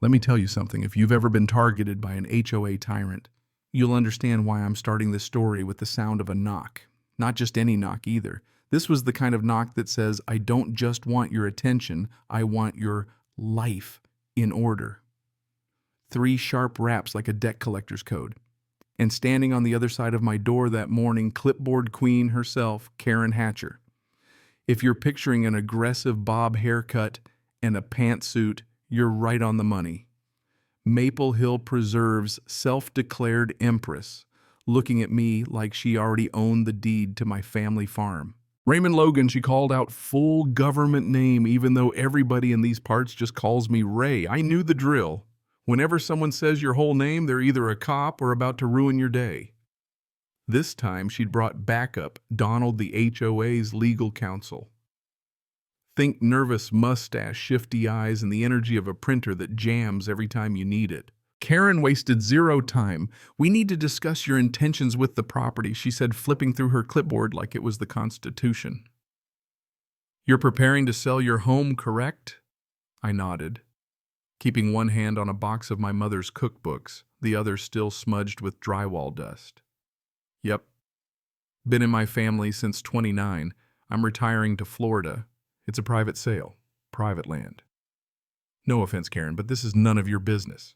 Let me tell you something. If you've ever been targeted by an HOA tyrant, you'll understand why I'm starting this story with the sound of a knock. Not just any knock either. This was the kind of knock that says, I don't just want your attention, I want your life in order. 3 sharp raps like a debt collector's code. And standing on the other side of my door that morning, clipboard queen herself, Karen Hatcher. If you're picturing an aggressive bob haircut and a pantsuit, you're right on the money. Maple Hill Preserve's self-declared empress, looking at me like she already owned the deed to my family farm. Raymond Logan, she called out full government name, even though everybody in these parts just calls me Ray. I knew the drill. Whenever someone says your whole name, they're either a cop or about to ruin your day. This time, she'd brought backup, Donald the HOA's legal counsel. Think nervous mustache, shifty eyes, and the energy of a printer that jams every time you need it. Karen wasted zero time. We need to discuss your intentions with the property, she said, flipping through her clipboard like it was the Constitution. You're preparing to sell your home, correct? I nodded, keeping one hand on a box of my mother's cookbooks, the other still smudged with drywall dust. Yep. Been in my family since 29. I'm retiring to Florida. It's a private sale, private land. No offense, Karen, but this is none of your business.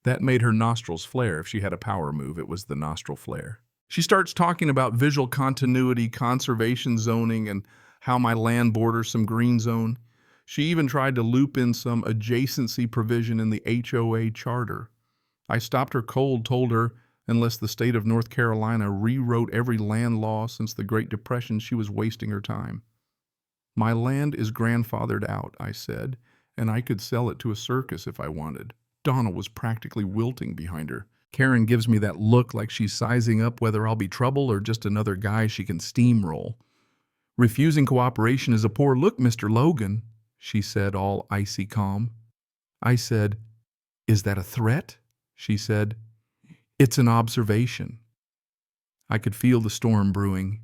That made her nostrils flare. If she had a power move, it was the nostril flare. She starts talking about visual continuity, conservation zoning, and how my land borders some green zone. She even tried to loop in some adjacency provision in the HOA charter. I stopped her cold, told her, unless the state of North Carolina rewrote every land law since the Great Depression, she was wasting her time. My land is grandfathered out, I said, and I could sell it to a circus if I wanted. Donna was practically wilting behind her. Karen gives me that look like she's sizing up whether I'll be trouble or just another guy she can steamroll. Refusing cooperation is a poor look, Mr. Logan, she said, all icy calm. I said, is that a threat? She said, it's an observation. I could feel the storm brewing.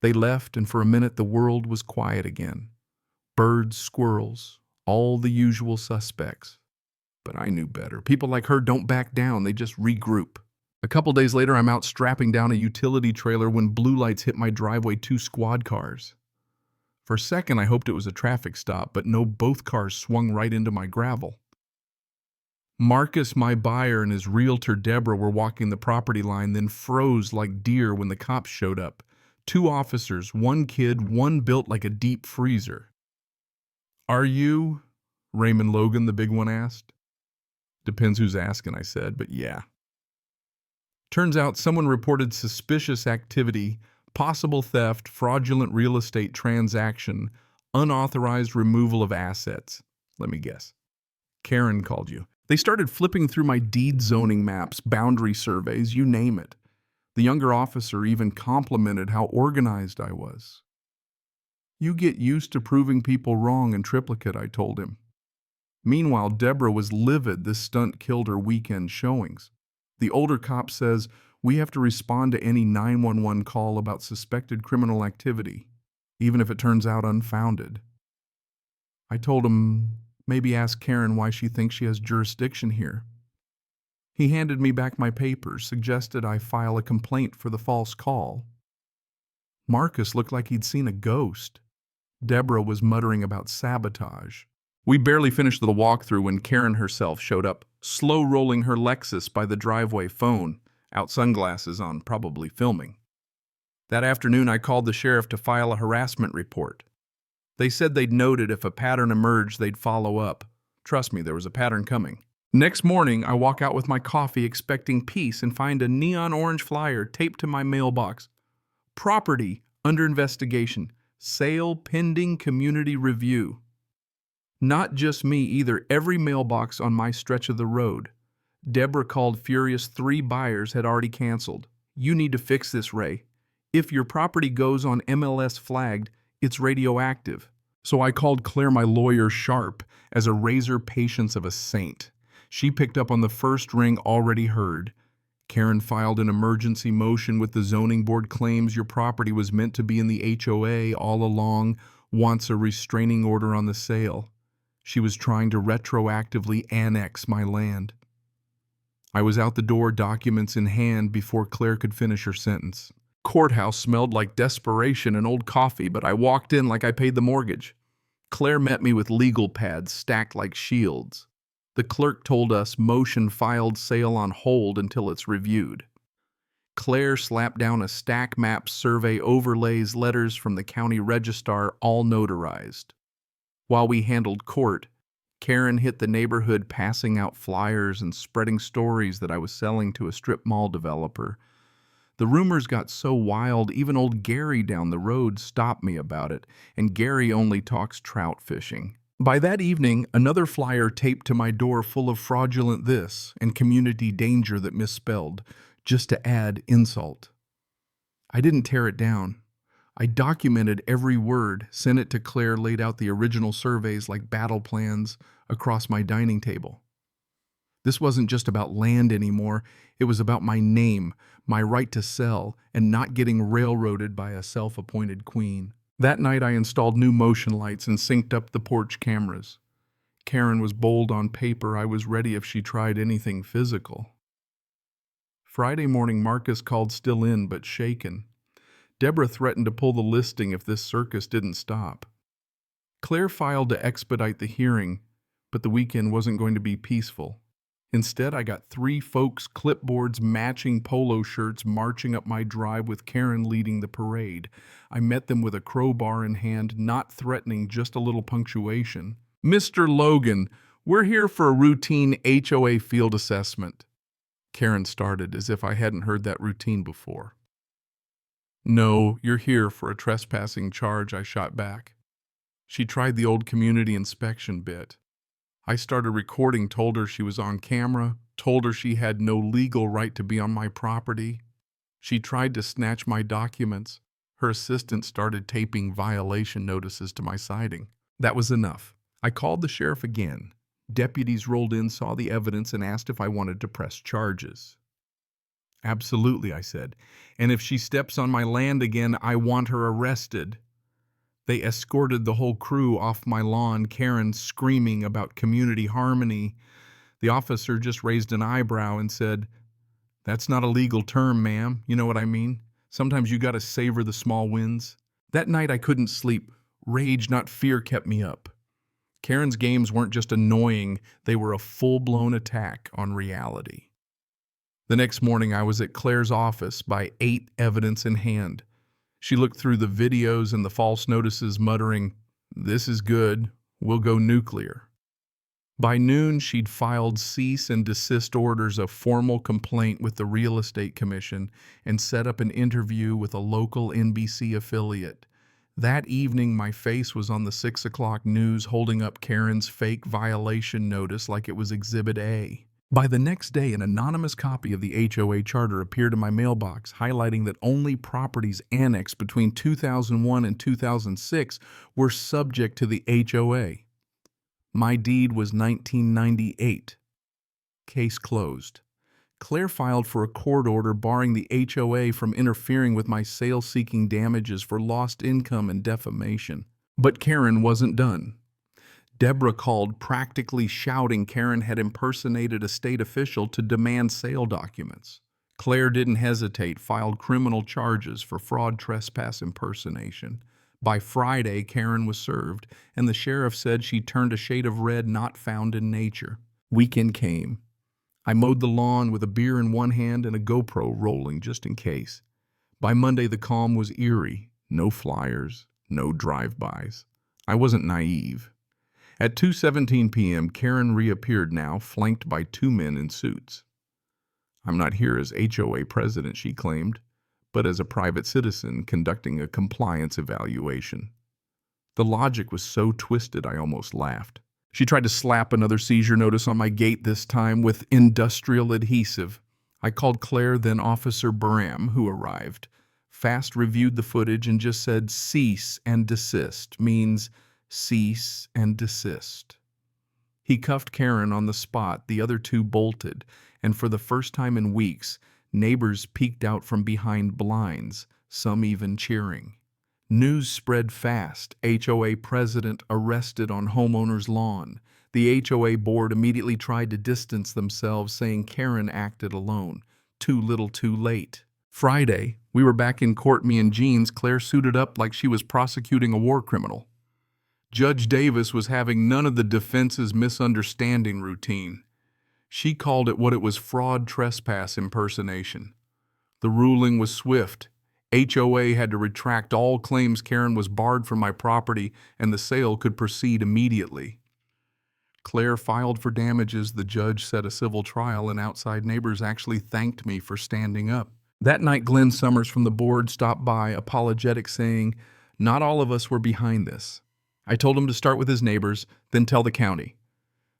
They left, and for a minute the world was quiet again. Birds, squirrels, all the usual suspects. But I knew better. People like her don't back down, they just regroup. A couple days later, I'm out strapping down a utility trailer when blue lights hit my driveway, 2 squad cars. For a second, I hoped it was a traffic stop, but no, both cars swung right into my gravel. Marcus, my buyer, and his realtor, Deborah, were walking the property line, then froze like deer when the cops showed up. 2 officers, 1 kid, 1 built like a deep freezer. Are you? Raymond Logan, the big one, asked. Depends who's asking, I said, but yeah. Turns out someone reported suspicious activity, possible theft, fraudulent real estate transaction, unauthorized removal of assets. Let me guess. Karen called you. They started flipping through my deed zoning maps, boundary surveys, you name it. The younger officer even complimented how organized I was. You get used to proving people wrong in triplicate, I told him. Meanwhile, Deborah was livid this stunt killed her weekend showings. The older cop says, we have to respond to any 911 call about suspected criminal activity, even if it turns out unfounded. I told him, maybe ask Karen why she thinks she has jurisdiction here. He handed me back my papers, suggested I file a complaint for the false call. Marcus looked like he'd seen a ghost. Deborah was muttering about sabotage. We barely finished the walkthrough when Karen herself showed up, slow-rolling her Lexus by the driveway, phone, out sunglasses on, probably filming. That afternoon, I called the sheriff to file a harassment report. They said they'd noted if a pattern emerged, they'd follow up. Trust me, there was a pattern coming. Next morning, I walk out with my coffee expecting peace and find a neon orange flyer taped to my mailbox. Property under investigation. Sale pending community review. Not just me either, every mailbox on my stretch of the road. Deborah called furious 3 buyers had already canceled. You need to fix this, Ray. If your property goes on MLS flagged, it's radioactive. So I called Claire, my lawyer, sharp, as a razor patience of a saint. She picked up on the first ring already heard. Karen filed an emergency motion with the zoning board, claims your property was meant to be in the HOA all along, wants a restraining order on the sale. She was trying to retroactively annex my land. I was out the door, documents in hand, before Claire could finish her sentence. Courthouse smelled like desperation and old coffee, but I walked in like I paid the mortgage. Claire met me with legal pads stacked like shields. The clerk told us motion filed sale on hold until it's reviewed. Claire slapped down a stack map, survey overlays, letters from the county registrar, all notarized. While we handled court, Karen hit the neighborhood passing out flyers and spreading stories that I was selling to a strip mall developer. The rumors got so wild, even old Gary down the road stopped me about it, and Gary only talks trout fishing. By that evening, another flyer taped to my door full of fraudulent this and community danger that misspelled, just to add insult. I didn't tear it down. I documented every word, sent it to Claire, laid out the original surveys like battle plans across my dining table. This wasn't just about land anymore. It was about my name, my right to sell, and not getting railroaded by a self-appointed queen. That night I installed new motion lights and synced up the porch cameras. Karen was bold on paper. I was ready if she tried anything physical. Friday morning, Marcus called, still in but shaken. Deborah threatened to pull the listing if this circus didn't stop. Claire filed to expedite the hearing, but the weekend wasn't going to be peaceful. Instead, I got 3 folks, clipboards, matching polo shirts, marching up my drive with Karen leading the parade. I met them with a crowbar in hand, not threatening, just a little punctuation. "Mr. Logan, we're here for a routine HOA field assessment." Karen started as if I hadn't heard that routine before. "No, you're here for a trespassing charge," I shot back. She tried the old community inspection bit. I started recording, told her she was on camera, told her she had no legal right to be on my property. She tried to snatch my documents. Her assistant started taping violation notices to my siding. That was enough. I called the sheriff again. Deputies rolled in, saw the evidence, and asked if I wanted to press charges. "Absolutely," I said. "And if she steps on my land again, I want her arrested." They escorted the whole crew off my lawn, Karen screaming about community harmony. The officer just raised an eyebrow and said, "That's not a legal term, ma'am. You know what I mean? Sometimes you gotta savor the small wins." That night I couldn't sleep. Rage, not fear, kept me up. Karen's games weren't just annoying, they were a full-blown attack on reality. The next morning I was at Claire's office by 8, evidence in hand. She looked through the videos and the false notices, muttering, "This is good, we'll go nuclear." By noon, she'd filed cease and desist orders, a formal complaint with the Real Estate Commission, and set up an interview with a local NBC affiliate. That evening, my face was on the 6 o'clock news holding up Karen's fake violation notice like it was Exhibit A. By the next day, an anonymous copy of the HOA charter appeared in my mailbox, highlighting that only properties annexed between 2001 and 2006 were subject to the HOA. My deed was 1998. Case closed. Claire filed for a court order barring the HOA from interfering with my sale-seeking damages for lost income and defamation. But Karen wasn't done. Deborah called, practically shouting Karen had impersonated a state official to demand sale documents. Claire didn't hesitate, filed criminal charges for fraud, trespass, impersonation. By Friday, Karen was served, and the sheriff said she turned a shade of red not found in nature. Weekend came. I mowed the lawn with a beer in one hand and a GoPro rolling just in case. By Monday, the calm was eerie. No flyers, no drive-bys. I wasn't naive. At 2:17 p.m., Karen reappeared now, flanked by 2 men in suits. "I'm not here as HOA president," she claimed, "but as a private citizen conducting a compliance evaluation." The logic was so twisted I almost laughed. She tried to slap another seizure notice on my gate, this time with industrial adhesive. I called Claire, then Officer Bram, who arrived. Fast reviewed the footage and just said, "Cease and desist," means cease and desist. He cuffed Karen on the spot. The other 2 bolted, and for the first time in weeks, neighbors peeked out from behind blinds, some even cheering. News spread fast. HOA president arrested on homeowner's lawn. The HOA board immediately tried to distance themselves, saying Karen acted alone. Too little too late. Friday, we were back in court, me and Jeans. Claire suited up like she was prosecuting a war criminal. Judge Davis was having none of the defense's misunderstanding routine. She called it what it was: fraud, trespass, impersonation. The ruling was swift. HOA had to retract all claims. Karen was barred from my property and the sale could proceed immediately. Claire filed for damages. The judge set a civil trial and outside neighbors actually thanked me for standing up. That night, Glenn Summers from the board stopped by, apologetic, saying, "Not all of us were behind this." I told him to start with his neighbors, then tell the county.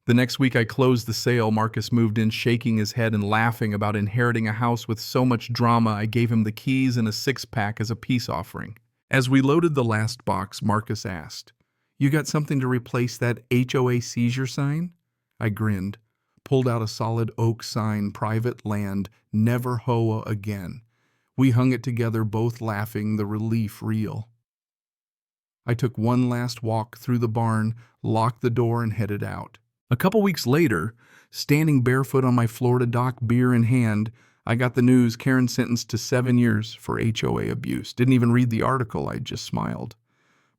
The next week I closed the sale. Marcus moved in, shaking his head and laughing about inheriting a house with so much drama. I gave him the keys and a 6-pack as a peace offering. As we loaded the last box, Marcus asked, "You got something to replace that HOA seizure sign?" I grinned, pulled out a solid oak sign: private land, never HOA again. We hung it together, both laughing, the relief real. I took one last walk through the barn, locked the door, and headed out. A couple weeks later, standing barefoot on my Florida dock, beer in hand, I got the news: Karen sentenced to 7 years for HOA abuse. Didn't even read the article, I just smiled.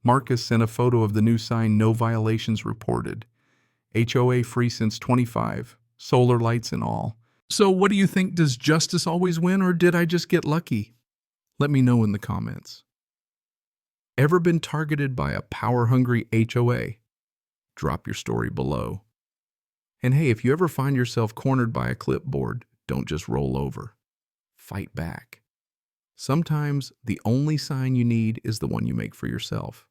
Marcus sent a photo of the new sign: no violations reported. HOA free since 25, solar lights and all. So what do you think? Does justice always win, or did I just get lucky? Let me know in the comments. Ever been targeted by a power-hungry HOA? Drop your story below. And hey, if you ever find yourself cornered by a clipboard, don't just roll over. Fight back. Sometimes the only sign you need is the one you make for yourself.